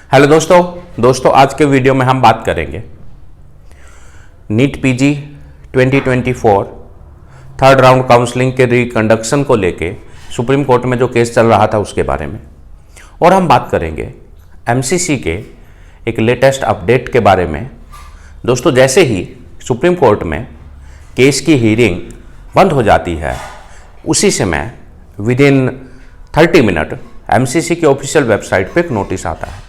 Hello दोस्तों आज के वीडियो में हम बात करेंगे NEET PG 2024 third round counselling के रिकंडक्शन को लेके सुप्रीम कोर्ट में जो केस चल रहा था उसके बारे में, और हम बात करेंगे एमसीसी के एक लेटेस्ट अपडेट के बारे में। दोस्तों, जैसे ही सुप्रीम कोर्ट में केस की हियरिंग बंद हो जाती है, उसी समय विद इन 30 मिनट एमसीसी की ऑफिशियल वेबसाइट पे एक नोटिस आता है।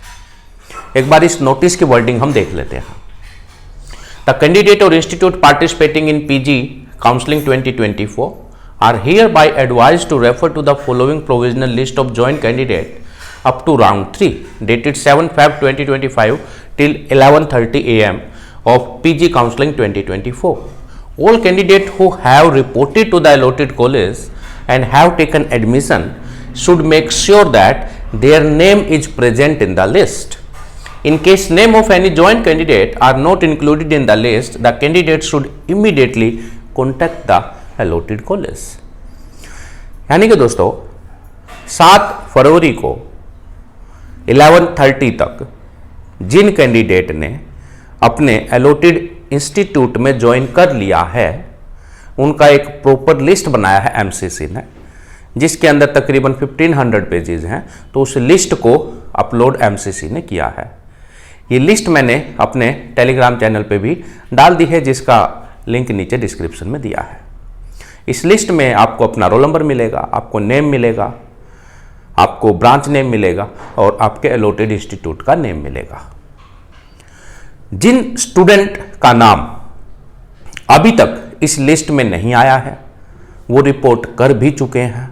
एक बार इस नोटिस की वर्डिंग हम देख लेते हैं। द कैंडिडेट और institute participating in PG counselling 2024 are hereby advised to refer to the following provisional list of joint candidate up to round 3 dated 7 Feb 2025 till 11:30 am of PG counseling 2024. All candidates who have reported to the allotted college and have taken admission should make sure that their name is present in the list. In case name of any joint candidate are not included in the list, the candidate should immediately contact the allotted college. यानी कि दोस्तों 7 फरवरी को 11:30 तक जिन candidate ने अपने allotted institute में join कर लिया है, उनका एक प्रॉपर लिस्ट बनाया है एमसीसी ने, जिसके अंदर तकरीबन 1500 पेजेस हैं। तो उस लिस्ट को अपलोड एमसीसी ने किया है। ये लिस्ट मैंने अपने टेलीग्राम चैनल पे भी डाल दी है, जिसका लिंक नीचे डिस्क्रिप्शन में दिया है। इस लिस्ट में आपको अपना रोल नंबर मिलेगा, आपको नेम मिलेगा, आपको ब्रांच नेम मिलेगा और आपके अलॉटेड इंस्टीट्यूट का नेम मिलेगा। जिन स्टूडेंट का नाम अभी तक इस लिस्ट में नहीं आया है, वो रिपोर्ट कर भी चुके हैं,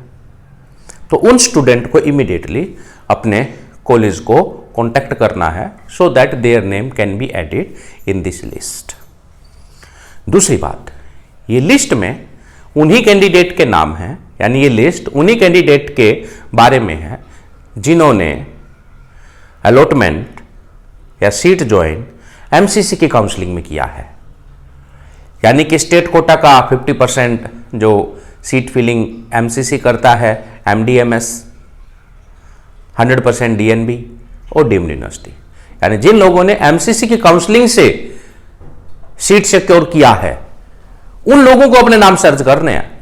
तो उन स्टूडेंट को इमीडिएटली अपने कॉलेज को कॉन्टैक्ट करना है, so that their name can be added in this list. दूसरी बात, ये लिस्ट में उन्हीं कैंडिडेट के नाम हैं, यानी ये लिस्ट उन्हीं कैंडिडेट के बारे में है जिन्होंने अलॉटमेंट या सीट ज्वाइन एमसीसी की काउंसलिंग में किया है। यानी कि स्टेट कोटा का 50% जो सीट फिलिंग एमसीसी करता है, एमडीएमएस, 100% डीएनबी और डीम्ड यूनिवर्सिटी, यानी जिन लोगों ने एमसीसी की काउंसलिंग से सीट सिक्योर किया है, उन लोगों को अपने नाम सर्च करने हैं।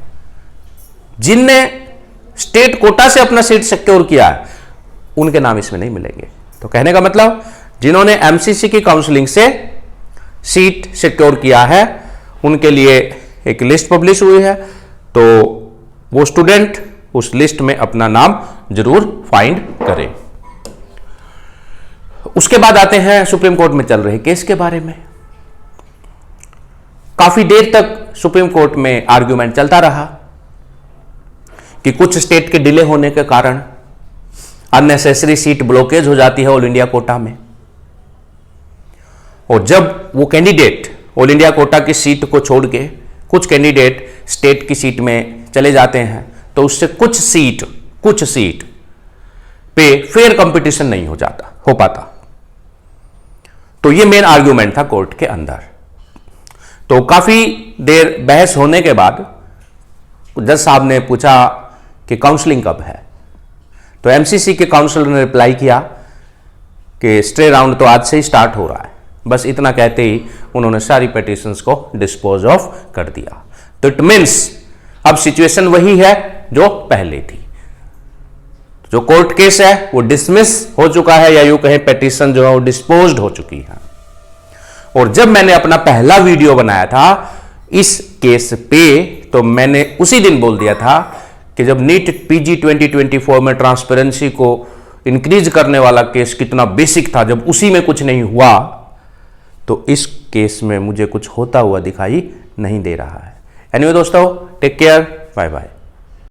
जिनने स्टेट कोटा से अपना सीट सिक्योर किया है, उनके नाम इसमें नहीं मिलेंगे। तो कहने का मतलब, जिन्होंने एमसीसी की काउंसलिंग से सीट सिक्योर किया है, उनके लिए एक लिस्ट पब्लिश हुई है, तो वो स्टूडेंट उस लिस्ट में अपना नाम जरूर फाइंड करें। उसके बाद आते हैं सुप्रीम कोर्ट में चल रहे केस के बारे में। काफी देर तक सुप्रीम कोर्ट में आर्ग्यूमेंट चलता रहा कि कुछ स्टेट के डिले होने के कारण अननेसेसरी सीट ब्लॉकेज हो जाती है ऑल इंडिया कोटा में, और जब वो कैंडिडेट ऑल इंडिया कोटा की सीट को छोड़ के कुछ कैंडिडेट स्टेट की सीट में चले जाते हैं, तो उससे कुछ सीट पे फेयर कंपटीशन नहीं हो पाता। तो ये मेन आर्ग्यूमेंट था कोर्ट के अंदर। तो काफी देर बहस होने के बाद जज साहब ने पूछा कि काउंसलिंग कब है, तो एमसीसी के काउंसलर ने रिप्लाई किया कि स्टे राउंड तो आज से ही स्टार्ट हो रहा है। बस इतना कहते ही उन्होंने सारी पिटीशंस को डिस्पोज ऑफ कर दिया। तो इट मीन्स अब सिचुएशन वही है जो पहले थी। जो कोर्ट केस है वो डिसमिस हो चुका है, या यूं कहें पिटीशन जो है वो डिस्पोज्ड हो चुकी है। और जब मैंने अपना पहला वीडियो बनाया था इस केस पे, तो मैंने उसी दिन बोल दिया था कि जब नीट पीजी 2024 में ट्रांसपेरेंसी को इंक्रीज करने वाला केस कितना बेसिक था, जब उसी में कुछ नहीं हुआ, तो इस केस में मुझे कुछ होता हुआ दिखाई नहीं दे रहा है। एनीवे दोस्तों, टेक केयर, बाय बाय।